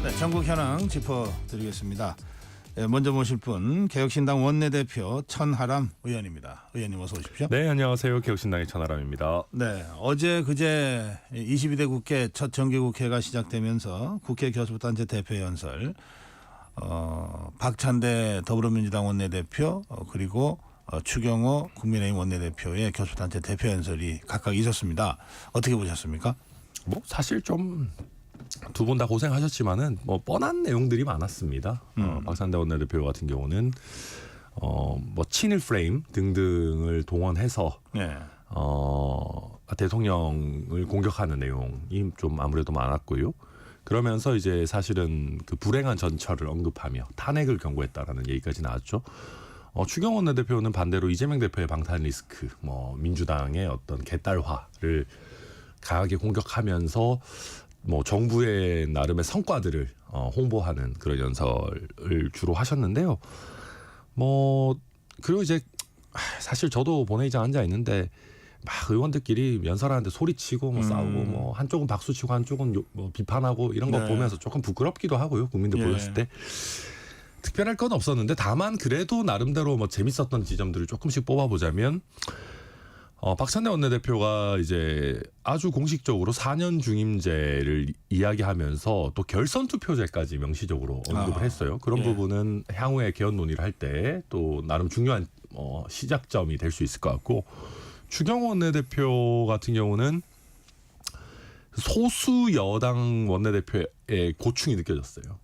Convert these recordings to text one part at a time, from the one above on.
네, 전국 현황 짚어드리겠습니다. 먼저 모실 분 개혁신당 원내대표 천하람 의원입니다. 의원님 어서 오십시오. 네, 안녕하세요. 개혁신당의 천하람입니다. 네, 어제 그제 22대 국회 첫 정기국회가 시작되면서 국회 교섭단체 대표 연설, 박찬대 더불어민주당 원내대표 그리고 추경호 국민의힘 원내대표의 교섭단체 대표 연설이 각각 있었습니다. 어떻게 보셨습니까? 뭐 사실 좀 두 분 다 고생하셨지만은 뭐 뻔한 내용들이 많았습니다. 박찬대 원내대표 같은 경우는 뭐 친일 프레임 등등을 동원해서 네. 대통령을 공격하는 내용이 좀 아무래도 많았고요. 그러면서 이제 사실은 그 불행한 전철을 언급하며 탄핵을 경고했다라는 얘기까지 나왔죠. 추경호 원내대표는 반대로 이재명 대표의 방탄 리스크, 뭐 민주당의 어떤 개딸화를 강하게 공격하면서 뭐 정부의 나름의 성과들을 홍보하는 그런 연설을 주로 하셨는데요. 뭐 그리고 이제 사실 저도 본회의장 앉아 있는데 막 의원들끼리 연설하는데 소리치고 뭐 싸우고 뭐 한쪽은 박수치고 한쪽은 뭐 비판하고 이런 거 네. 보면서 조금 부끄럽기도 하고요. 국민들 예. 보였을 때 특별할 건 없었는데 다만 그래도 나름대로 뭐 재밌었던 지점들을 조금씩 뽑아보자면. 박찬대 원내대표가 이제 아주 공식적으로 4년 중임제를 이야기하면서 또 결선 투표제까지 명시적으로 언급을 했어요. 그런 예. 부분은 향후에 개헌 논의를 할 때 또 나름 중요한 시작점이 될 수 있을 것 같고, 추경호 원내대표 같은 경우는 소수 여당 원내대표의 고충이 느껴졌어요.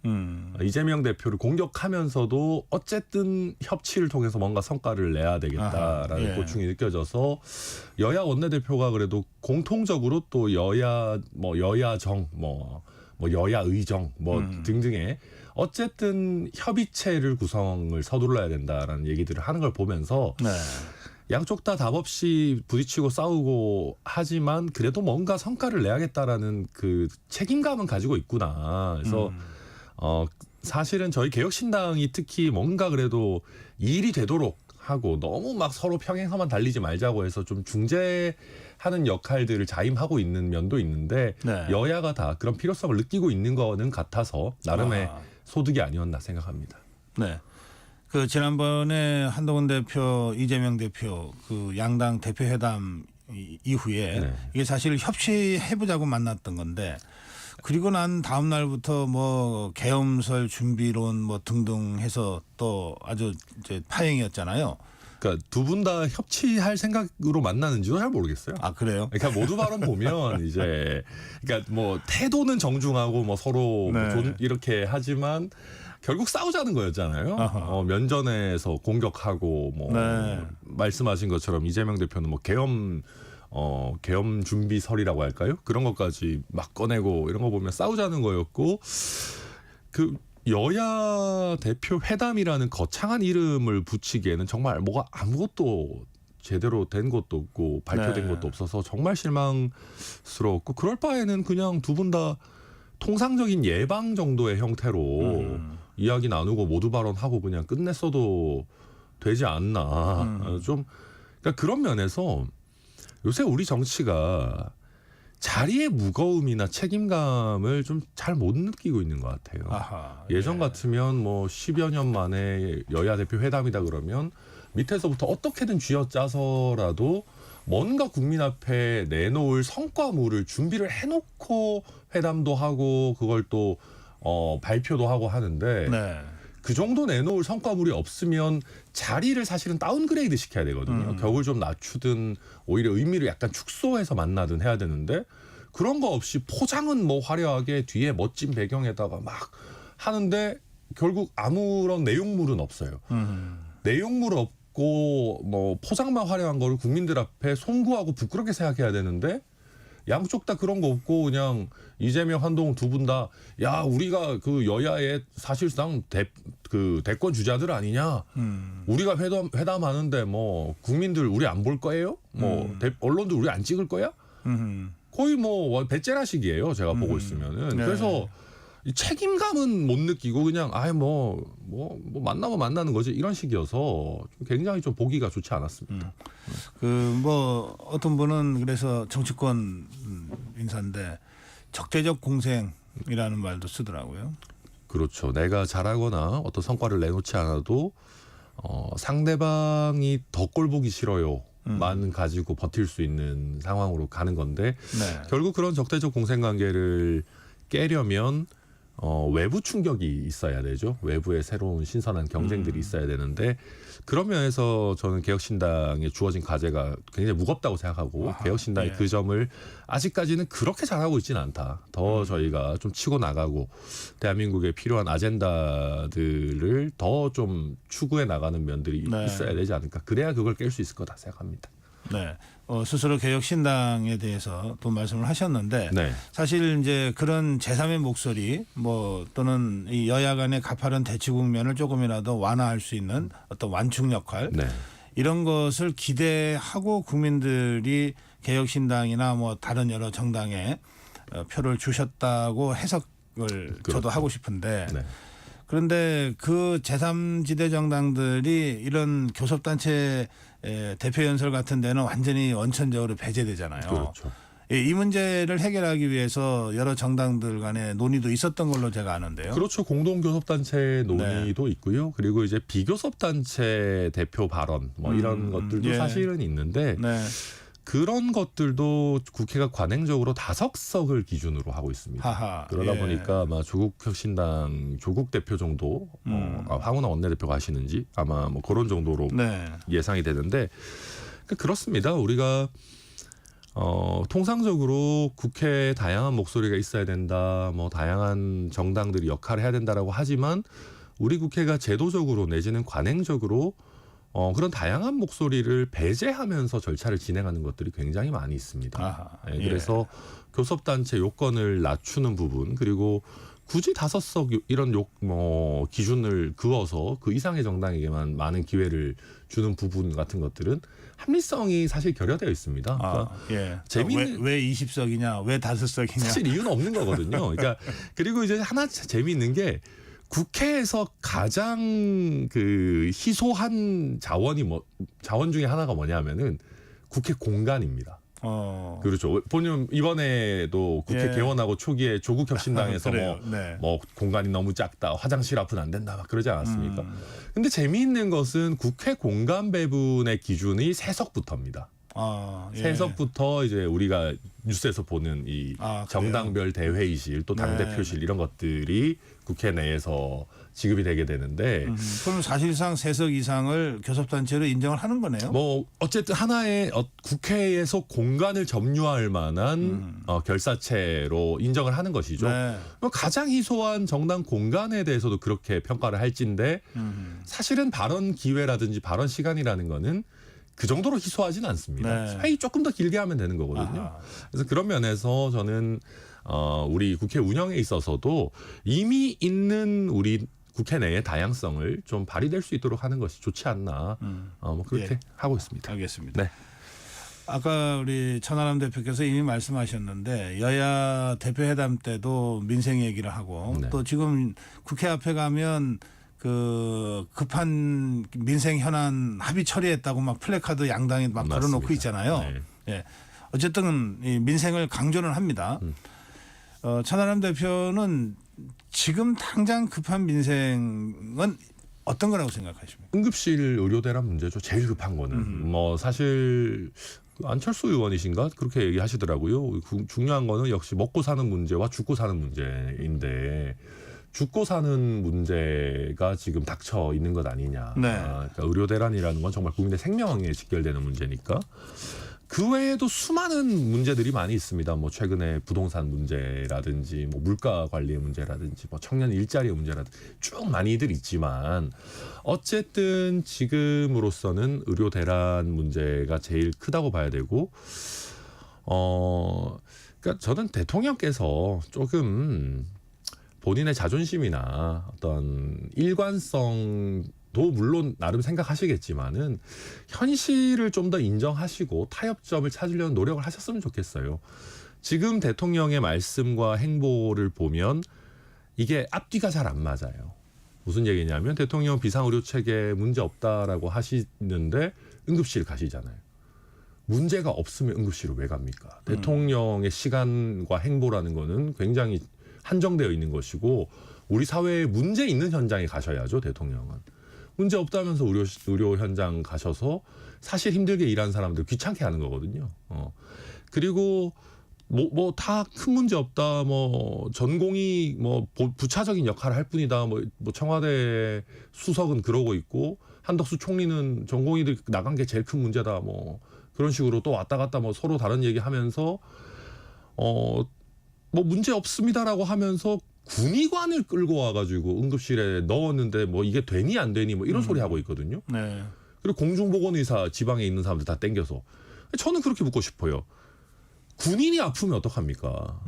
이재명 대표를 공격하면서도 어쨌든 협치를 통해서 뭔가 성과를 내야 되겠다라는 예. 고충이 느껴져서 여야 원내대표가 그래도 공통적으로 또 여야정 여야 의정 등등의 어쨌든 협의체를 구성을 서둘러야 된다라는 얘기들을 하는 걸 보면서 네. 양쪽 다 답 없이 부딪히고 싸우고 하지만 그래도 뭔가 성과를 내야겠다라는 그 책임감은 가지고 있구나. 그래서 사실은 저희 개혁신당이 특히 뭔가 그래도 일이 되도록 하고 너무 막 서로 평행선만 달리지 말자고 해서 좀 중재하는 역할들을 자임하고 있는 면도 있는데 네. 여야가 다 그런 필요성을 느끼고 있는 거는 같아서 나름의 소득이 아니었나 생각합니다. 네. 그 지난번에 한동훈 대표, 이재명 대표 그 양당 대표 회담 이후에 네. 이게 사실 협치해보자고 만났던 건데 그리고 난 다음 날부터 뭐 계엄설 준비론 뭐 등등 해서 또 아주 이제 파행이었잖아요. 그러니까 두 분 다 협치할 생각으로 만나는지도 잘 모르겠어요. 아 그래요? 그러니까 모두 발언 보면 이제 그러니까 뭐 태도는 정중하고 뭐 서로 네. 이렇게 하지만 결국 싸우자는 거였잖아요. 면전에서 공격하고 뭐 네. 말씀하신 것처럼 이재명 대표는 뭐 계엄 준비설이라고 할까요? 그런 것까지 막 꺼내고 이런 거 보면 싸우자는 거였고 그 여야 대표 회담이라는 거창한 이름을 붙이기에는 정말 뭐가 아무것도 제대로 된 것도 없고 발표된 네. 것도 없어서 정말 실망스러웠고 그럴 바에는 그냥 두 분 다 통상적인 예방 정도의 형태로 이야기 나누고 모두 발언하고 그냥 끝냈어도 되지 않나. 좀 그러니까 그런 면에서 요새 우리 정치가 자리의 무거움이나 책임감을 좀 잘 못 느끼고 있는 것 같아요. 아하, 예전 예. 같으면 뭐 10여 년 만에 여야 대표 회담이다 그러면 밑에서부터 어떻게든 쥐어짜서라도 뭔가 국민 앞에 내놓을 성과물을 준비를 해놓고 회담도 하고 그걸 또 발표도 하고 하는데 네. 그 정도 내놓을 성과물이 없으면 자리를 사실은 다운그레이드 시켜야 되거든요. 격을 좀 낮추든 오히려 의미를 약간 축소해서 만나든 해야 되는데 그런 거 없이 포장은 뭐 화려하게 뒤에 멋진 배경에다가 막 하는데 결국 아무런 내용물은 없어요. 내용물 없고 뭐 포장만 화려한 거를 국민들 앞에 송구하고 부끄럽게 생각해야 되는데 양쪽 다 그런 거 없고 그냥 이재명, 한동훈 두 분 다 야 우리가 그 여야의 사실상 대권 주자들 아니냐? 우리가 회담하는데 뭐 국민들 우리 안 볼 거예요? 뭐 언론도 우리 안 찍을 거야? 거의 뭐 배째라식이에요. 제가 보고 있으면은. 네. 그래서 이 책임감은 못 느끼고 그냥 만나면 만나는 거지 이런 식이어서 굉장히 좀 보기가 좋지 않았습니다. 그 뭐 어떤 분은 그래서 정치권 인사인데 적대적 공생 이라는 말도 쓰더라고요. 그렇죠. 내가 잘하거나 어떤 성과를 내놓지 않아도 상대방이 더 꼴 보기 싫어요. 만 가지고 버틸 수 있는 상황으로 가는 건데 네. 결국 그런 적대적 공생관계를 깨려면 외부 충격이 있어야 되죠. 외부의 새로운 신선한 경쟁들이 있어야 되는데 그런 면에서 저는 개혁신당에 주어진 과제가 굉장히 무겁다고 생각하고 아하, 개혁신당이 예. 그 점을 아직까지는 그렇게 잘하고 있지는 않다. 더 저희가 좀 치고 나가고 대한민국에 필요한 아젠다들을 더 좀 추구해 나가는 면들이 네. 있어야 되지 않을까. 그래야 그걸 깰 수 있을 거다 생각합니다. 네. 스스로 개혁신당에 대해서 또 말씀을 하셨는데 네. 사실 이제 그런 제3의 목소리 뭐 또는 이 여야 간의 가파른 대치 국면을 조금이라도 완화할 수 있는 어떤 완충 역할 네. 이런 것을 기대하고 국민들이 개혁신당이나 뭐 다른 여러 정당에 표를 주셨다고 해석을 저도 그렇죠. 하고 싶은데 네. 그런데 그 제3지대 정당들이 이런 교섭단체 대표 연설 같은 데는 완전히 원천적으로 배제되잖아요. 그렇죠. 이 문제를 해결하기 위해서 여러 정당들 간의 논의도 있었던 걸로 제가 아는데요. 그렇죠. 공동교섭단체 논의도 있고요. 그리고 이제 비교섭단체 대표 발언 뭐 이런 것들도 예. 사실은 있는데 네. 그런 것들도 국회가 관행적으로 5석을 기준으로 하고 있습니다. 하하. 그러다 예. 보니까 아마 조국혁신당 조국 대표 정도 황운하 원내대표가 하시는지 아마 뭐 그런 정도로 네. 예상이 되는데 그렇습니다. 우리가 통상적으로 국회에 다양한 목소리가 있어야 된다. 뭐 다양한 정당들이 역할을 해야 된다라고 하지만 우리 국회가 제도적으로 내지는 관행적으로 그런 다양한 목소리를 배제하면서 절차를 진행하는 것들이 굉장히 많이 있습니다. 아하, 예, 그래서 교섭단체 요건을 낮추는 부분 그리고 굳이 5석 이런 기준을 그어서 그 이상의 정당에게만 많은 기회를 주는 부분 같은 것들은 합리성이 사실 결여되어 있습니다. 그러니까 예. 재미있는- 왜 20석이냐, 왜 5석이냐. 사실 이유는 없는 거거든요. 그러니까 그리고 이제 하나 재미있는 게 국회에서 가장 그 희소한 자원 중에 하나가 뭐냐면은 국회 공간입니다. 그렇죠. 보면 이번에도 국회 예. 개원하고 초기에 조국혁신당에서 그래요. 네. 뭐 공간이 너무 작다, 화장실 앞은 안 된다, 막 그러지 않았습니까? 근데 재미있는 것은 국회 공간 배분의 기준이 3석부터입니다. 예. 3석부터 이제 우리가 뉴스에서 보는 이 그래요? 정당별 대회의실 또 당대표실 이런 것들이 국회 내에서 지급이 되게 되는데 그럼 사실상 3석 이상을 교섭단체로 인정을 하는 거네요. 뭐 어쨌든 하나의 국회에서 공간을 점유할 만한 결사체로 인정을 하는 것이죠. 네. 뭐 가장 희소한 정당 공간에 대해서도 그렇게 평가를 할진데 사실은 발언 기회라든지 발언 시간이라는 거는 그 정도로 희소하진 않습니다. 네. 회의 조금 더 길게 하면 되는 거거든요. 아하. 그래서 그런 면에서 저는 우리 국회 운영에 있어서도 이미 있는 우리 국회 내의 다양성을 좀 발휘될 수 있도록 하는 것이 좋지 않나 뭐 그렇게 예. 하고 있습니다. 알겠습니다. 네. 아까 우리 천하람 대표께서 이미 말씀하셨는데 여야 대표회담 때도 민생 얘기를 하고 네. 또 지금 국회 앞에 가면 그 급한 민생 현안 합의 처리했다고 막 플래카드 양당에 막 맞습니다. 걸어놓고 있잖아요. 네. 예. 어쨌든 이 민생을 강조는 합니다. 천하람 대표는 지금 당장 급한 민생은 어떤 거라고 생각하십니까? 응급실 의료대란 문제죠. 제일 급한 거는 뭐 사실 안철수 의원이신가 그렇게 얘기하시더라고요. 중요한 거는 역시 먹고 사는 문제와 죽고 사는 문제인데 죽고 사는 문제가 지금 닥쳐 있는 것 아니냐. 네. 그러니까 의료대란이라는 건 정말 국민의 생명에 직결되는 문제니까. 그 외에도 수많은 문제들이 많이 있습니다. 뭐 최근에 부동산 문제라든지 뭐 물가 관리의 문제라든지 뭐 청년 일자리의 문제라든지 쭉 많이들 있지만 어쨌든 지금으로서는 의료 대란 문제가 제일 크다고 봐야 되고 그러니까 저는 대통령께서 조금 본인의 자존심이나 어떤 일관성도 물론 나름 생각하시겠지만은 현실을 좀 더 인정하시고 타협점을 찾으려는 노력을 하셨으면 좋겠어요. 지금 대통령의 말씀과 행보를 보면 이게 앞뒤가 잘 안 맞아요. 무슨 얘기냐면 대통령 비상의료체계 문제 없다라고 하시는데 응급실 가시잖아요. 문제가 없으면 응급실을 왜 갑니까? 대통령의 시간과 행보라는 거는 굉장히 한정되어 있는 것이고 우리 사회에 문제 있는 현장에 가셔야죠. 대통령은. 문제 없다면서 의료 현장 가셔서 사실 힘들게 일하는 사람들 귀찮게 하는 거거든요. 그리고 뭐 다 큰 문제 없다. 뭐 전공이 뭐 부차적인 역할을 할 뿐이다. 뭐 청와대 수석은 그러고 있고 한덕수 총리는 전공의들 나간 게 제일 큰 문제다. 뭐 그런 식으로 또 왔다 갔다 뭐 서로 다른 얘기하면서 뭐 문제 없습니다라고 하면서 군의관을 끌고 와가지고 응급실에 넣었는데 뭐 이게 되니 안 되니 뭐 이런 소리 하고 있거든요. 네. 그리고 공중보건의사 지방에 있는 사람들 다 땡겨서 저는 그렇게 묻고 싶어요. 군인이 아프면 어떡합니까?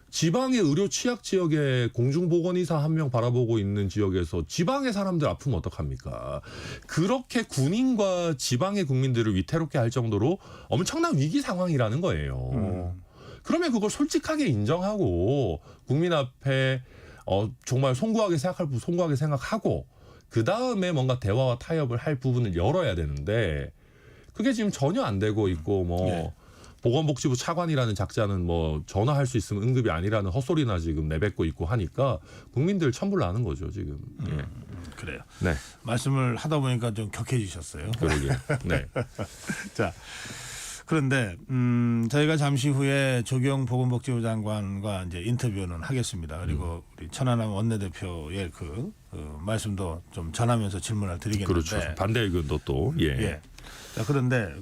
지방의 의료 취약 지역에 공중보건의사 한 명 바라보고 있는 지역에서 지방의 사람들 아프면 어떡합니까? 그렇게 군인과 지방의 국민들을 위태롭게 할 정도로 엄청난 위기 상황이라는 거예요. 그러면 그걸 솔직하게 인정하고 국민 앞에 정말 송구하게 생각할 부분 송구하게 생각하고 그 다음에 뭔가 대화와 타협을 할 부분을 열어야 되는데 그게 지금 전혀 안 되고 있고 뭐 네. 보건복지부 차관이라는 작자는 뭐 전화할 수 있으면 응급이 아니라는 헛소리나 지금 내뱉고 있고 하니까 국민들 천불나는 거죠 지금. 예. 그래요. 네. 말씀을 하다 보니까 좀 격해지셨어요. 그러게. 네. 자, 그런데 저희가 잠시 후에 조경 보건복지부 장관과 이제 인터뷰는 하겠습니다. 그리고 우리 천하람 원내대표의 그 말씀도 좀 전하면서 질문을 드리겠는데. 그렇죠. 반대 의견도 또. 예. 예. 자, 그런데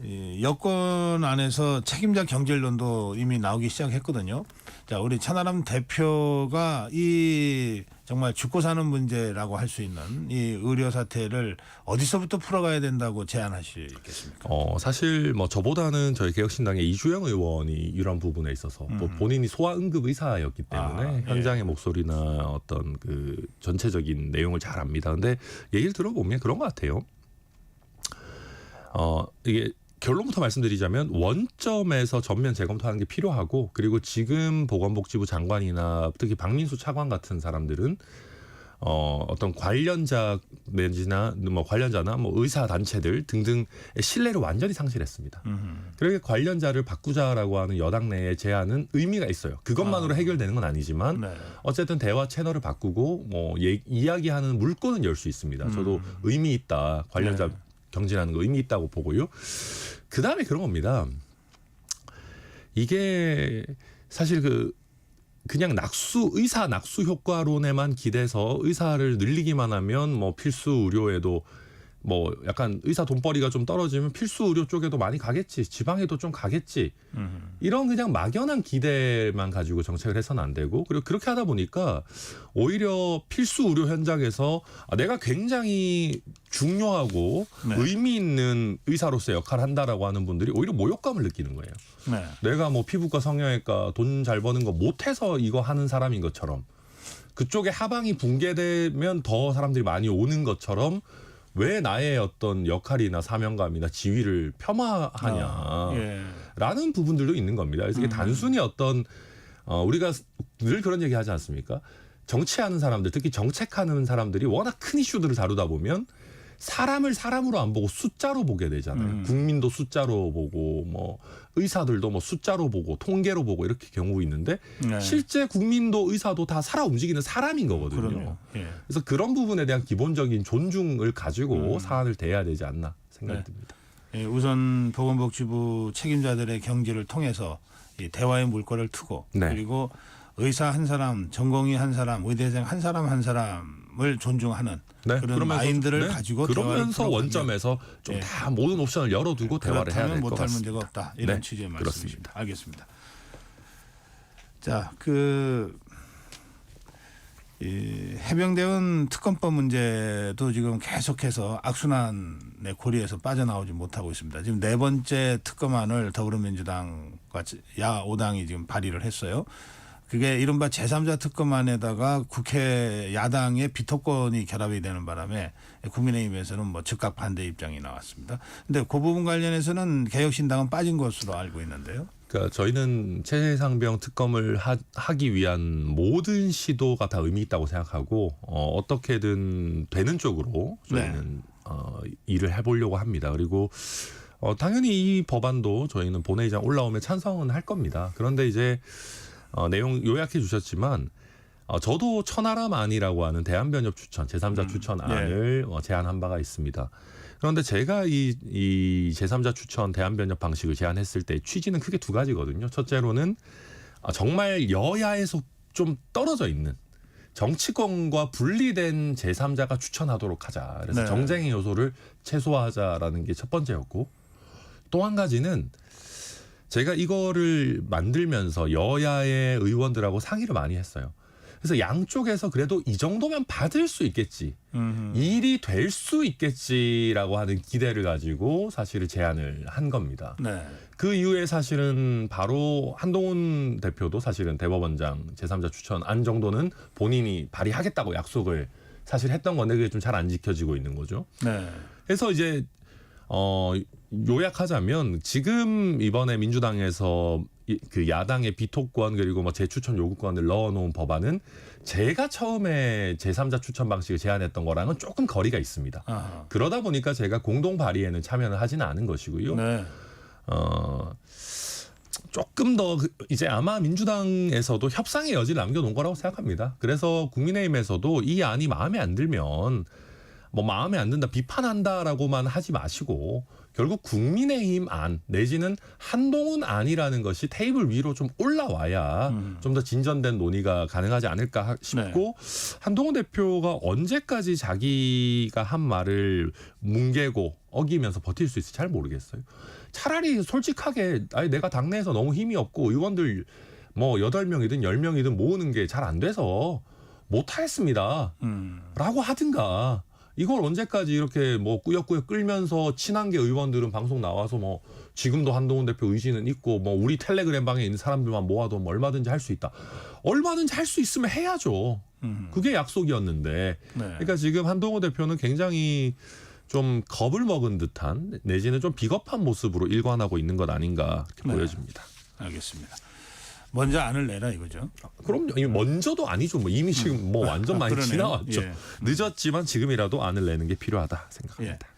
이 여권 안에서 책임자 경질론도 이미 나오기 시작했거든요. 자, 우리 천하람 대표가 이 정말 죽고 사는 문제라고 할 수 있는 이 의료 사태를 어디서부터 풀어가야 된다고 제안하시겠습니까? 사실 뭐 저보다는 저희 개혁신당의 이주영 의원이 이런 부분에 있어서 뭐 본인이 소아응급 의사였기 때문에 현장의 목소리나 어떤 그 전체적인 내용을 잘 압니다. 근데 얘기를 들어보면 그런 것 같아요. 이게 결론부터 말씀드리자면 원점에서 전면 재검토하는 게 필요하고 그리고 지금 보건복지부 장관이나 특히 박민수 차관 같은 사람들은 어떤 관련자 내지나 뭐 관련자나 뭐 의사 단체들 등등의 신뢰를 완전히 상실했습니다. 그렇게 관련자를 바꾸자라고 하는 여당 내의 제안은 의미가 있어요. 그것만으로 해결되는 건 아니지만 네. 어쨌든 어쨌든 대화 채널을 바꾸고 뭐 이야기하는 물꼬는 열 수 있습니다. 저도 의미 있다. 관련자 네. 경질하는 거 의미 있다고 보고요. 그다음에 그런 겁니다. 이게 사실 그냥 의사 낙수 효과론에만 기대서 의사를 늘리기만 하면 뭐 필수 의료에도 뭐 약간 의사 돈벌이가 좀 떨어지면 필수 의료 쪽에도 많이 가겠지, 지방에도 좀 가겠지. 이런 그냥 막연한 기대만 가지고 정책을 해서는 안 되고 그리고 그렇게 하다 보니까 오히려 필수 의료 현장에서 내가 굉장히 중요하고 네. 의미 있는 의사로서의 역할을 한다라고 하는 분들이 오히려 모욕감을 느끼는 거예요. 네. 내가 뭐 피부과 성형외과 돈 잘 버는 거 못해서 이거 하는 사람인 것처럼 그쪽에 하방이 붕괴되면 더 사람들이 많이 오는 것처럼 왜 나의 어떤 역할이나 사명감이나 지위를 폄하하냐라는 부분들도 있는 겁니다. 그래서 이게 단순히 어떤 우리가 늘 그런 얘기 하지 않습니까? 정치하는 사람들, 특히 정책하는 사람들이 워낙 큰 이슈들을 다루다 보면 사람을 사람으로 안 보고 숫자로 보게 되잖아요. 국민도 숫자로 보고 뭐 의사들도 뭐 숫자로 보고 통계로 보고 이렇게 경우 있는데 네. 실제 국민도 의사도 다 살아 움직이는 사람인 거거든요. 그럼요. 예. 그래서 그런 부분에 대한 기본적인 존중을 가지고 사안을 대해야 되지 않나 생각이 네. 듭니다. 예, 우선 보건복지부 책임자들의 경지를 통해서 이 대화의 물꼬를 트고 네. 그리고 의사 한 사람, 전공의 한 사람, 의대생 한 사람을 존중하는 네, 그런 마인드를 가지고 그러면서 원점에서 좀 다 모든 옵션을 열어두고 대화를 해야 될 것 못할 같습니다. 문제가 없다. 이런 네, 취지의 그렇습니다. 말씀이십니다. 알겠습니다. 자, 이 해병대원 특검법 문제도 지금 계속해서 악순환의 고리에서 빠져나오지 못하고 있습니다. 지금 네 번째 특검안을 더불어민주당과 야5당이 지금 발의를 했어요. 그게 이른바 제3자 특검안에다가 국회 야당의 비토권이 결합이 되는 바람에 국민의힘에서는 뭐 즉각 반대 입장이 나왔습니다. 근데 그 부분 관련해서는 개혁신당은 빠진 것으로 알고 있는데요. 그러니까 저희는 최상병 특검을 하기 위한 모든 시도가 다 의미 있다고 생각하고 어떻게든 되는 쪽으로 저희는 일을 해보려고 합니다. 그리고 당연히 이 법안도 저희는 본회의장 올라오면 찬성은 할 겁니다. 그런데 이제 내용 요약해 주셨지만 저도 천하람안이라고 하는 대한변협 추천 제3자 추천안을 제안한 바가 있습니다. 그런데 제가 이 제3자 추천 대한변협 방식을 제안했을 때 취지는 크게 두 가지거든요. 첫째로는 정말 여야에서 좀 떨어져 있는 정치권과 분리된 제3자가 추천하도록 하자. 그래서 네. 정쟁의 요소를 최소화하자라는 게 첫 번째였고, 또 한 가지는 제가 이거를 만들면서 여야의 의원들하고 상의를 많이 했어요. 그래서 양쪽에서 그래도 이 정도면 받을 수 있겠지, 일이 될 수 있겠지라고 하는 기대를 가지고 사실은 제안을 한 겁니다. 네. 그 이후에 사실은 바로 한동훈 대표도 사실은 대법원장 제3자 추천안 정도는 본인이 발의하겠다고 약속을 사실 했던 건데 그게 좀 잘 안 지켜지고 있는 거죠. 네. 그래서 이제 요약하자면 지금 이번에 민주당에서 그 야당의 비토권 그리고 뭐 재추천 요구권을 넣어놓은 법안은 제가 처음에 제3자 추천 방식을 제안했던 거랑은 조금 거리가 있습니다. 아하. 그러다 보니까 제가 공동 발의에는 참여를 하지는 않은 것이고요. 네. 조금 더 이제 아마 민주당에서도 협상의 여지를 남겨놓은 거라고 생각합니다. 그래서 국민의힘에서도 이 안이 마음에 안 들면 뭐 마음에 안 든다 비판한다라고만 하지 마시고 결국 국민의힘 안 내지는 한동훈 안이라는 것이 테이블 위로 좀 올라와야 좀 더 진전된 논의가 가능하지 않을까 싶고 한동훈 대표가 언제까지 자기가 한 말을 뭉개고 어기면서 버틸 수 있을지 잘 모르겠어요. 차라리 솔직하게 내가 당내에서 너무 힘이 없고 의원들 뭐 8명이든 10명이든 모으는 게 잘 안 돼서 못하겠습니다. 라고 하든가. 이걸 언제까지 이렇게 뭐 꾸역꾸역 끌면서 친한계 의원들은 방송 나와서 뭐 지금도 한동훈 대표 의지는 있고 뭐 우리 텔레그램 방에 있는 사람들만 모아도 뭐 얼마든지 할 수 있다. 얼마든지 할 수 있으면 해야죠. 그게 약속이었는데. 네. 그러니까 지금 한동훈 대표는 굉장히 좀 겁을 먹은 듯한 내지는 좀 비겁한 모습으로 일관하고 있는 것 아닌가 이렇게 네. 보여집니다. 알겠습니다. 먼저 안을 내라 이거죠. 그럼요. 이미 먼저도 아니죠. 뭐 이미 지금 뭐 완전 많이 그러네요. 지나왔죠. 예. 늦었지만 지금이라도 안을 내는 게 필요하다 생각합니다.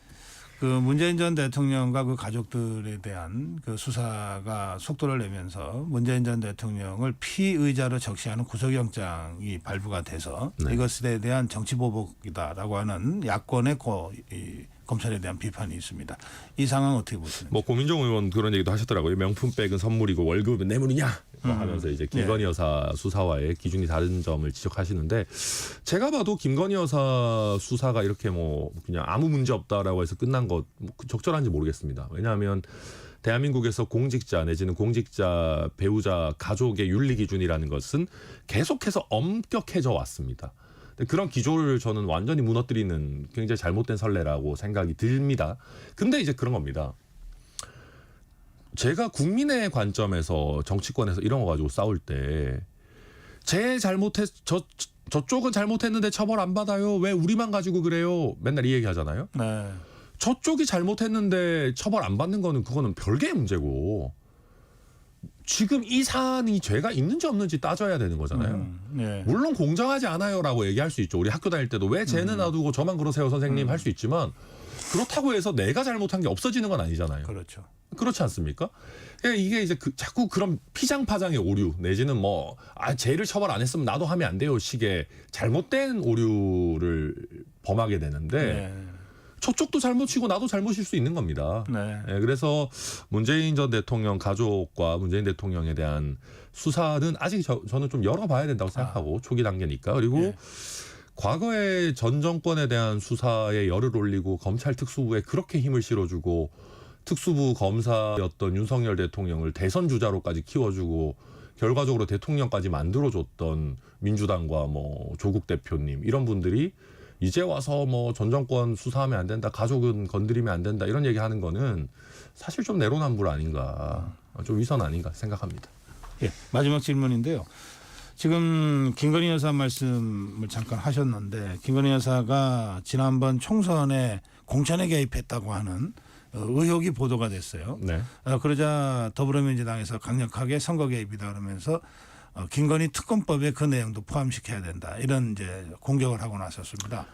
그 문재인 전 대통령과 그 가족들에 대한 그 수사가 속도를 내면서 문재인 전 대통령을 피의자로 적시하는 구속영장이 발부가 돼서 네. 이것에 대한 정치보복이다라고 하는 야권의 검찰에 대한 비판이 있습니다. 이 상황 어떻게 보시는지? 뭐 고민정 의원 그런 얘기도 하셨더라고요. 명품백은 선물이고 월급은 뇌물이냐 뭐 하면서 이제 김건희 여사 수사와의 기준이 다른 점을 지적하시는데 제가 봐도 김건희 여사 수사가 이렇게 뭐 그냥 아무 문제 없다라고 해서 끝난 것 뭐 적절한지 모르겠습니다. 왜냐하면 대한민국에서 공직자 내지는 공직자 배우자 가족의 윤리 기준이라는 것은 계속해서 엄격해져 왔습니다. 그런 기조를 저는 완전히 무너뜨리는 굉장히 잘못된 선례라고 생각이 듭니다. 근데 이제 그런 겁니다. 제가 국민의 관점에서 정치권에서 이런 거 가지고 싸울 때 저쪽은 잘못했는데 처벌 안 받아요. 왜 우리만 가지고 그래요? 맨날 이 얘기 하잖아요. 네. 저쪽이 잘못했는데 처벌 안 받는 거는 그거는 별개의 문제고 지금 이 사안이 죄가 있는지 없는지 따져야 되는 거잖아요. 네. 물론 공정하지 않아요라고 얘기할 수 있죠. 우리 학교 다닐 때도 왜 쟤는 놔두고 저만 그러세요 선생님 할 수 있지만 그렇다고 해서 내가 잘못한 게 없어지는 건 아니잖아요. 그렇죠. 그렇지 않습니까? 그러니까 이게 이제 자꾸 그런 피장파장의 오류 내지는 뭐 쟤를 처벌 안 했으면 나도 하면 안 돼요 식의 잘못된 오류를 범하게 되는데 네. 저쪽도 잘못이고 나도 잘못일 수 있는 겁니다. 네. 그래서 문재인 전 대통령 가족과 문재인 대통령에 대한 수사는 아직 저는 좀 열어봐야 된다고 생각하고 초기 단계니까. 그리고 예. 과거에 전 정권에 대한 수사에 열을 올리고 검찰 특수부에 그렇게 힘을 실어주고 특수부 검사였던 윤석열 대통령을 대선 주자로까지 키워주고 결과적으로 대통령까지 만들어줬던 민주당과 뭐 조국 대표님 이런 분들이 이제 와서 뭐 전 정권 수사하면 안 된다, 가족은 건드리면 안 된다 이런 얘기하는 거는 사실 좀 내로남불 아닌가, 좀 위선 아닌가 생각합니다. 예. 마지막 질문인데요. 지금 김건희 여사 말씀을 잠깐 하셨는데 김건희 여사가 지난번 총선에 공천에 개입했다고 하는 의혹이 보도가 됐어요. 네. 그러자 더불어민주당에서 강력하게 선거 개입이다 그러면서 김건희 특검법에 그 내용도 포함시켜야 된다. 이런 이제 공격을 하고 나섰습니다.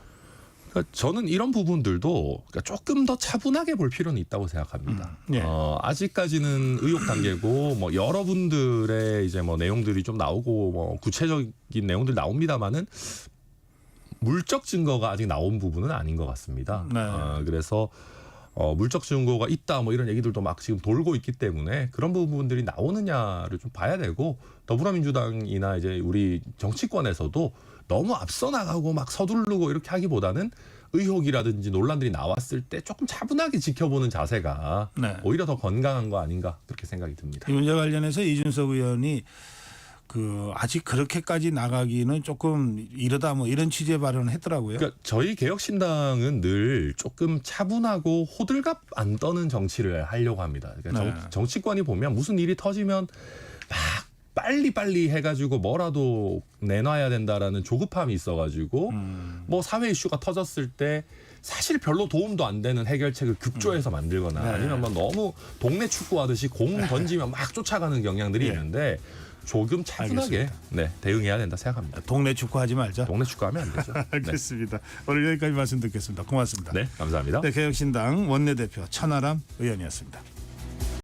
그러니까 저는 이런 부분들도 그러니까 조금 더 차분하게 볼 필요는 있다고 생각합니다. 예. 아직까지는 의혹 단계고 뭐 여러분들의 이제 뭐 내용들이 좀 나오고 뭐 구체적인 내용들 나옵니다만은 물적 증거가 아직 나온 부분은 아닌 것 같습니다. 네. 그래서 물적 증거가 있다 뭐 이런 얘기들도 막 지금 돌고 있기 때문에 그런 부분들이 나오느냐를 좀 봐야 되고 더불어민주당이나 이제 우리 정치권에서도 너무 앞서 나가고 막 서두르고 이렇게 하기보다는 의혹이라든지 논란들이 나왔을 때 조금 차분하게 지켜보는 자세가 네. 오히려 더 건강한 거 아닌가 그렇게 생각이 듭니다. 이 문제 관련해서 이준석 의원이 아직 그렇게까지 나가기는 조금 이르다 뭐 이런 취지의 발언을 했더라고요. 그러니까 저희 개혁신당은 늘 조금 차분하고 호들갑 안 떠는 정치를 하려고 합니다. 그러니까 네. 정치권이 보면 무슨 일이 터지면 막 빨리 해가지고 뭐라도 내놔야 된다라는 조급함이 있어가지고 뭐 사회 이슈가 터졌을 때 사실 별로 도움도 안 되는 해결책을 급조해서 만들거나 네. 아니면 뭐 너무 동네 축구하듯이 공 던지면 막 쫓아가는 경향들이 예. 있는데 조금 차분하게 대응해야 된다 생각합니다. 동네 축구하지 말자. 동네 축구하면 안 되죠. 알겠습니다. 오늘 여기까지 말씀 듣겠습니다. 고맙습니다. 네, 감사합니다. 네, 개혁신당 원내대표 천하람 의원이었습니다.